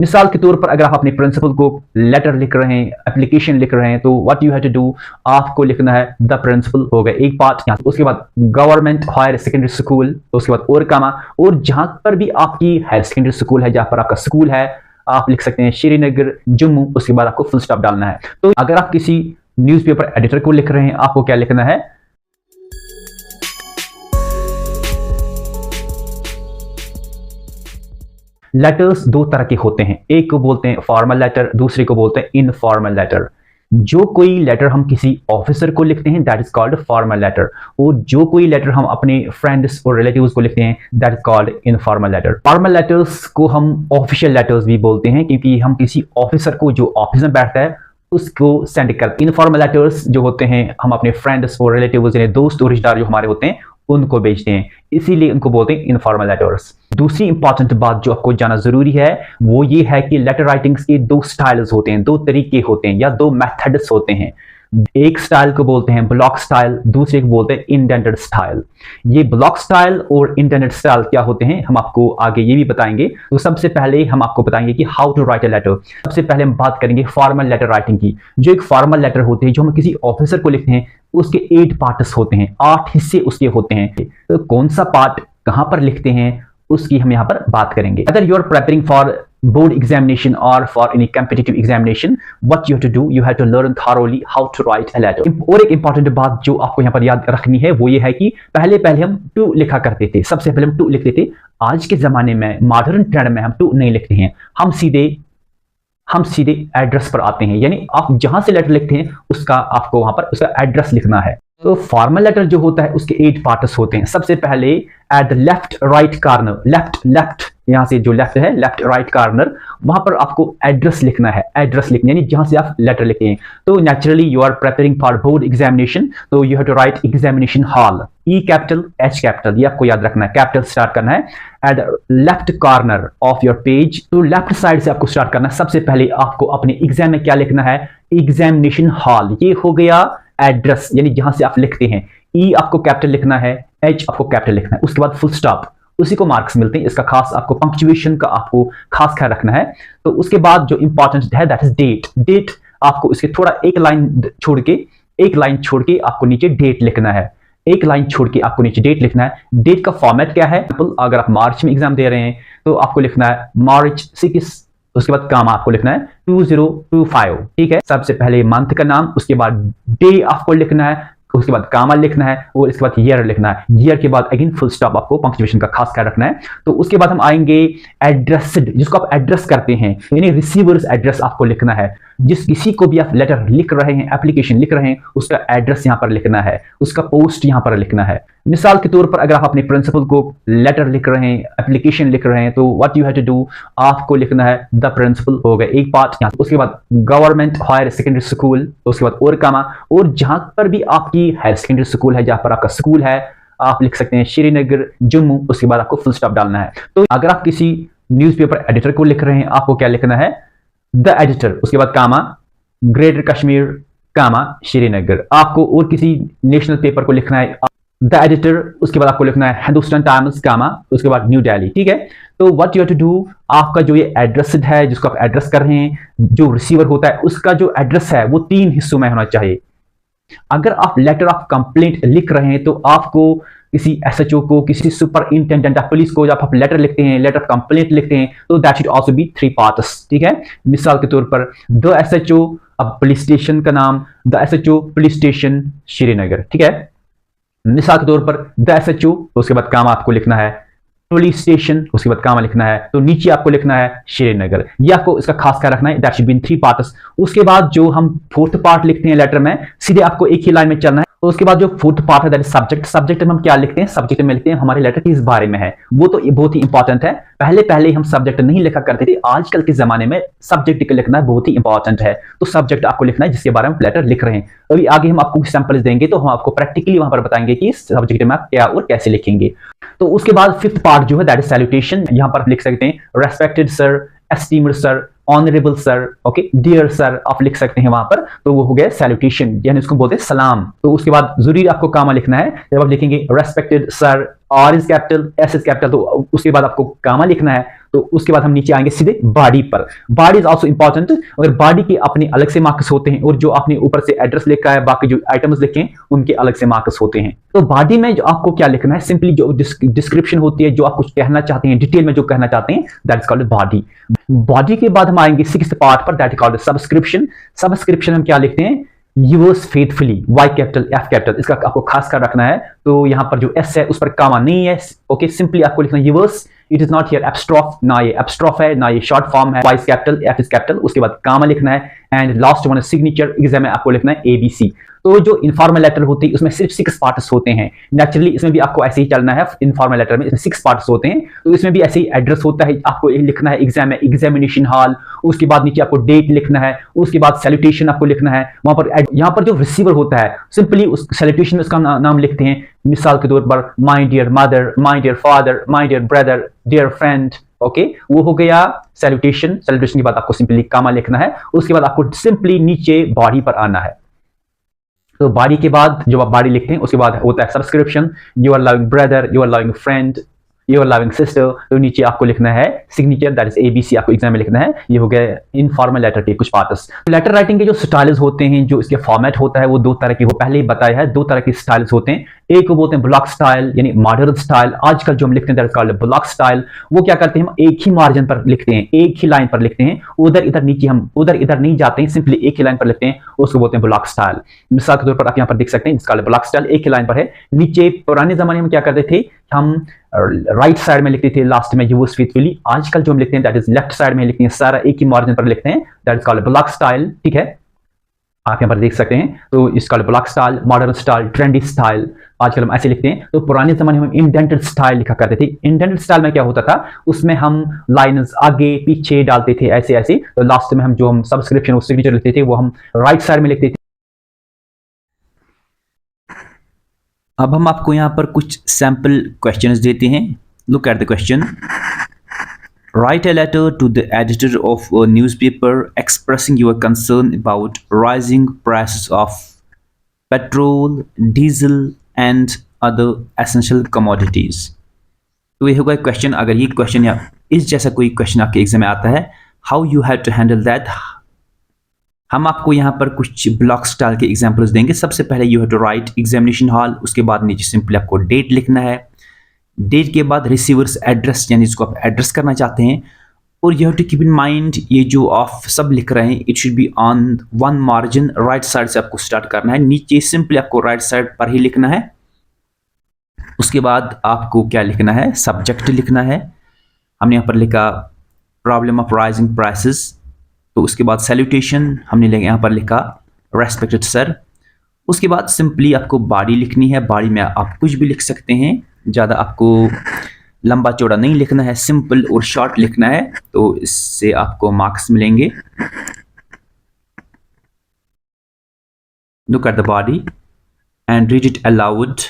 मिसाल के तौर पर अगर आप अपने प्रिंसिपल को लेटर लिख रहे हैं, एप्लीकेशन लिख रहे हैं, तो what you have to do, आपको लिखना है द प्रिंसिपल हो गया एक पार्ट यहाँ, उसके बाद गवर्नमेंट हायर सेकेंडरी स्कूल, उसके बाद और कामा, और जहां पर भी आपकी हायर सेकेंडरी स्कूल है, जहां पर आपका स्कूल है, आप लिख सकते हैं श्रीनगर जम्मू, उसके बाद आपको फुल स्टॉप डालना है। तो अगर आप किसी न्यूज़पेपर एडिटर को लिख रहे हैं, आपको क्या लिखना है, लेटर्स दो तरह के होते हैं, एक को बोलते हैं फॉर्मल लेटर, दूसरे को बोलते हैं इनफॉर्मल लेटर। जो कोई लेटर हम किसी ऑफिसर को लिखते हैं that is called formal letter, और जो कोई लेटर हम अपने फ्रेंड्स और रिलेटिव्स को लिखते हैं that is called informal letter. Formal letters को हम ऑफिशियल लेटर्स भी बोलते हैं, क्योंकि हम किसी ऑफिसर को जो ऑफिस में बैठता है उसको सेंड करते हैं। इनफॉर्मल लेटर्स जो होते हैं हम अपने फ्रेंड्स और रिलेटिव्स यानी दोस्त और रिश्तेदार जो हमारे होते हैं उनको भेजते हैं, इसीलिए उनको बोलते हैं इनफॉर्मल लेटर्स। दूसरी इंपॉर्टेंट बात जो आपको जानना जरूरी है वो ये है कि लेटर राइटिंग्स के दो स्टाइल्स होते हैं, दो तरीके होते हैं या दो मेथड्स होते हैं। एक स्टाइल को बोलते हैं ब्लॉक स्टाइल, दूसरे को बोलते हैं इंडेंटेड स्टाइल। ये ब्लॉक स्टाइल और इंडेंटेड स्टाइल क्या होते हैं हम आपको आगे ये भी बताएंगे। तो सबसे पहले हम आपको बताएंगे कि how to write a letter. सबसे पहले हम बात करेंगे फॉर्मल लेटर राइटिंग की। जो एक फॉर्मल लेटर होते हैं जो हम किसी ऑफिसर को लिखते हैं उसके 8 पार्ट्स होते हैं, 8 हिस्से उसके होते हैं। तो कौन सा पार्ट कहां पर लिखते हैं उसकी हम यहां पर बात करेंगे। अगर you are preparing for board examination or for any competitive examination, what you have to do, you have to learn thoroughly how to write a letter। और एक इंपॉर्टेंट बात जो आपको यहाँ पर याद रखनी है वो ये है कि पहले हम टू लिखा करते थे, सबसे पहले हम टू लिखते थे। आज के जमाने में मॉडर्न ट्रेंड में हम टू नहीं लिखते हैं, हम सीधे एड्रेस पर आते हैं, यानी आप जहां से लेटर लिखते हैं उसका आपको वहां पर उसका एड्रेस लिखना है। तो फॉर्मल लेटर जो होता है उसके 8 पार्ट्स होते हैं। सबसे पहले at the left right corner, left यहां से जो लेफ्ट है लेफ्ट राइट कॉर्नर, वहां पर आपको एड्रेस लिखना है, एड्रेस लिखना यानी जहां से आप लेटर लिखते हैं। तो naturally you are preparing for board examination, तो you have to write examination hall, E capital H capital, ये आपको याद रखना है, कैपिटल स्टार्ट करना है at left corner of your page. तो लेफ्ट साइड से आपको स्टार्ट करना है। सबसे पहले आपको अपने एग्जाम में क्या लिखना है, एग्जामिनेशन हॉल, ये हो गया एड्रेस यानी जहां से आप लिखते हैं। ई आपको कैपिटल लिखना है, एच आपको कैपिटल लिखना है, उसके बाद फुल स्टॉप, उसी को मार्क्स मिलते हैं। इसका खास आपको पंक्चुएशन का आपको खास ख्याल रखना है। तो उसके बाद जो इंपॉर्टेंट है दैट इज डेट आपको इसके थोड़ा एक लाइन छोड़ के आपको नीचे डेट लिखना है, एक लाइन छोड़ के आपको नीचे डेट लिखना है। डेट का फॉर्मेट क्या है, अगर आप मार्च में एग्जाम दे रहे हैं तो आपको लिखना है मार्च 6, उसके बाद काम आपको लिखना है 2025, ठीक है। सबसे पहले मंथ का नाम, उसके बाद डे आपको लिखना है, उसके बाद कामा लिखना है और इसके बाद ईयर लिखना है। ईयर के बाद अगेन फुल स्टॉप, आपको पंक्चुएशन का खास ख्याल रखना है। तो उसके बाद हम आएंगे एड्रेस्ड, जिसको आप एड्रेस करते हैं यानी रिसीवर्स एड्रेस आपको लिखना है। जिस किसी को भी आप लेटर लिख रहे हैं, एप्लीकेशन लिख रहे हैं, उसका एड्रेस यहां पर लिखना है, उसका पोस्ट यहां पर लिखना है। मिसाल के तौर पर अगर आप अपने प्रिंसिपल को लेटर लिख रहे हैं, एप्लीकेशन लिख रहे हैं, तो what you have to do, आपको लिखना है द प्रिंसिपल हो गया एक पार्ट यहाँ, उसके बाद गवर्नमेंट हायर सेकेंडरी स्कूल, उसके बाद और कामा, और जहां पर भी आपकी हायर सेकेंडरी स्कूल है, जहां पर आपका स्कूल है, आप लिख सकते हैं श्रीनगर जम्मू, उसके बाद आपको फुल स्टॉप डालना है। तो अगर आप किसी न्यूज़पेपर एडिटर को लिख रहे हैं, आपको क्या लिखना है, द एडिटर, उसके बाद कामा ग्रेटर कश्मीर कामा श्रीनगर। आपको और किसी नेशनल पेपर को लिखना है द एडिटर, उसके बाद आपको लिखना है हिंदुस्तान टाइम्स कामा, उसके बाद न्यू दिल्ली, ठीक है। तो what you have to do, आपका जो ये एड्रेस है जिसको आप एड्रेस कर रहे हैं, जो रिसीवर होता है उसका जो एड्रेस है वो 3 हिस्सों में होना चाहिए। अगर आप लेटर ऑफ कंप्लेंट लिख रहे हैं तो आपको किसी एसएचओ को, किसी सुपरिंटेंडेंट ऑफ पुलिस को जब आप लेटर लिखते हैं, लेटर ऑफ कंप्लेंट लिखते हैं, तो that should also be 3 parts, ठीक है। मिसाल के तौर पर द एसएचओ, अब पुलिस स्टेशन का नाम the SHO police station Srinagar, ठीक है। मिसाल के तौर पर द एसएचओ, उसके बाद काम आपको लिखना है पुलिस स्टेशन, उसके बाद काम लिखना है, तो नीचे आपको लिखना है श्रीनगर। ये आपको इसका खास ख्याल रखना है, that should be in 3 parts. उसके बाद जो हम 4th पार्ट लिखते हैं लेटर में, सीधे आपको एक ही लाइन में चलना है। उसके बाद जो 4th पार्ट है दैट इज सब्जेक्ट। सब्जेक्ट में हम क्या लिखते हैं, सब्जेक्ट में लिखते हैं हमारे लेटर किस बारे में है, वो तो बहुत ही इंपॉर्टेंट है। पहले हम सब्जेक्ट नहीं लिखा करते थे, आजकल के जमाने में सब्जेक्ट लिखना बहुत ही इंपॉर्टेंट है। तो सब्जेक्ट आपको लिखना है जिसके बारे में लेटर लिख रहे हैं। अभी आगे हम आपको सैंपल्स देंगे तो हम आपको प्रैक्टिकली वहां पर बताएंगे कि सब्जेक्ट में आप क्या और कैसे लिखेंगे। तो उसके बाद 5th पार्ट जो है दैट इज सैल्यूटेशन। यहां पर आप लिख सकते हैं respected sir, esteemed sir, honourable sir, okay, dear sir आप लिख सकते हैं वहां पर। तो वो हो गया सैल्यूटेशन, यानी उसको बोलते हैं सलाम। तो उसके बाद जरूरी आपको कामा लिखना है। जब आप लिखेंगे respected sir, R is capital, S is capital, तो उसके बाद आपको कामा लिखना है। तो उसके बाद हम नीचे आएंगे सीधे बॉडी पर। बॉडी इज ऑल्सो इंपॉर्टेंट, और बॉडी के अपने अलग से मार्क्स होते हैं, और जो आपने ऊपर से एड्रेस लिखा है, बाकी जो आइटम्स लिखे हैं उनके अलग से मार्क्स होते हैं। तो बॉडी में जो आपको क्या लिखना है, सिंपली जो डिस्क्रिप्शन होती है, जो आप कुछ कहना चाहते हैं, डिटेल में जो कहना चाहते हैं, that is called body. Body के बाद हम आएंगे 6th पार्ट पर, that is called subscription. Subscription हम क्या लिखते हैं, yours faithfully, Y capital F capital, इसका आपको खास कर रखना है। तो यहां पर जो एस है उस पर कामा नहीं है, ओके, सिंपली आपको लिखना है yours, it is not here apostrophe, ना ये एब्स्ट्रॉफ है ना ये शॉर्ट फॉर्म है, Y is capital F is capital, उसके बाद कामा लिखना है, and last one signature, exam में आपको लिखना है एबीसी। तो जो इनफॉर्मल लेटर होती है उसमें सिर्फ 6 पार्ट्स होते हैं। नेचुरली इसमें भी आपको ऐसे ही चलना है, इनफॉर्मल लेटर में इसमें 6 पार्ट्स होते हैं। तो इसमें भी ऐसे ही एड्रेस होता है, आपको लिखना है एग्जाम में एग्जामिनेशन हॉल, उसके बाद नीचे आपको डेट लिखना है, उसके बाद सैल्यूटेशन आपको लिखना है। वहां पर यहाँ पर जो रिसीवर होता है सिंपली उस सैल्यूटेशन में उसका नाम लिखते हैं। मिसाल के तौर पर my dear mother, my dear father, my dear brother, dear friend, okay, वो हो गया सैल्यूटेशन। सैल्यूटेशन के बाद आपको सिंपली कामा लिखना है, उसके बाद आपको सिंपली नीचे बॉडी पर आना है। तो बॉडी के बाद जो आप बॉडी लिखते हैं उसके बाद होता है subscription, your loving brother, your loving friend, your loving sister. तो नीचे आपको लिखना है सिग्नेचर, दैट इज एबीसी, आपको एग्जाम में लिखना है। ये हो गया इनफॉर्मल लेटर के कुछ पार्ट्स। लेटर राइटिंग के जो स्टाइल्स होते हैं, जो इसके फॉर्मेट होता है, वो 2 तरह के, वो पहले ही बताया है, 2 तरह के स्टाइल्स होते हैं। एक को बोलते हैं ब्लॉक स्टाइल, यानी मॉडर्न स्टाइल। आजकल जो हम लिखते हैं that is called block style. वो क्या करते हैं, हम एक ही मार्जिन पर लिखते हैं, एक ही लाइन पर लिखते हैं, उधर इधर नीचे हम उधर इधर नहीं जाते हैं, सिंपली एक ही लाइन पर लिखते हैं, उसको बोलते हैं ब्लॉक स्टाइल। मिसाल के तौर पर आप यहाँ पर देख सकते हैं, इसका ब्लॉक स्टाइल एक ही लाइन पर है। नीचे पुराने जमाने में क्या करते थे, हम राइट साइड में लिखते थे लास्ट में यूवर्स फेथफुली। आजकल जो हम लिखते हैं दैट इज लेफ्ट साइड में लिखते हैं, सारा एक ही मार्जिन पर लिखते हैं, that is called block style. ठीक है, आप यहाँ पर देख सकते हैं। तो इसका block style, modern style, trendy style, आजकल हम ऐसे लिखते हैं। तो पुराने जमाने में हम इंडेंटेड स्टाइल लिखा करते थे। इंडेंटेड स्टाइल में क्या होता था, उसमें हम लाइन्स आगे पीछे डालते थे, ऐसे ऐसे। तो लास्ट में हम सब्सक्रिप्शन और सिग्नेचर लिखते थे, वो हम राइट साइड में लिखते थे। अब हम आपको यहाँ पर कुछ सैंपल क्वेश्चंस देते हैं। Look at the question. Write a letter to the editor of a newspaper expressing your concern about rising prices of petrol, diesel and other essential commodities. तो ये होगा क्वेश्चन। अगर ये क्वेश्चन या इस जैसा कोई क्वेश्चन आपके एग्जाम में आता है, how you have to handle that. हम आपको यहाँ पर कुछ ब्लॉक स्टाइल के एग्जाम्पल्स देंगे। सबसे पहले you have to write examination hall, उसके बाद नीचे सिंपली आपको डेट लिखना है। डेट के बाद रिसीवर्स एड्रेस, यानी जिसको आप एड्रेस करना चाहते हैं। और you have to keep in mind, ये जो आप सब लिख रहे हैं, it should be on 1 margin, right side से आपको स्टार्ट करना है। नीचे सिंपली आपको राइट साइड पर ही लिखना है। उसके बाद आपको क्या लिखना है, सब्जेक्ट लिखना है। हमने यहाँ पर लिखा प्रॉब्लम ऑफ राइजिंग प्राइसेस। तो उसके बाद सैल्यूटेशन हमने यहाँ पर लिखा रेस्पेक्टेड सर। उसके बाद सिंपली आपको बॉडी लिखनी है। बॉडी में आप कुछ भी लिख सकते हैं, ज़्यादा आपको लंबा चौड़ा नहीं लिखना है, सिंपल और शॉर्ट लिखना है। तो इससे आपको मार्क्स मिलेंगे। Look at the body and read it allowed.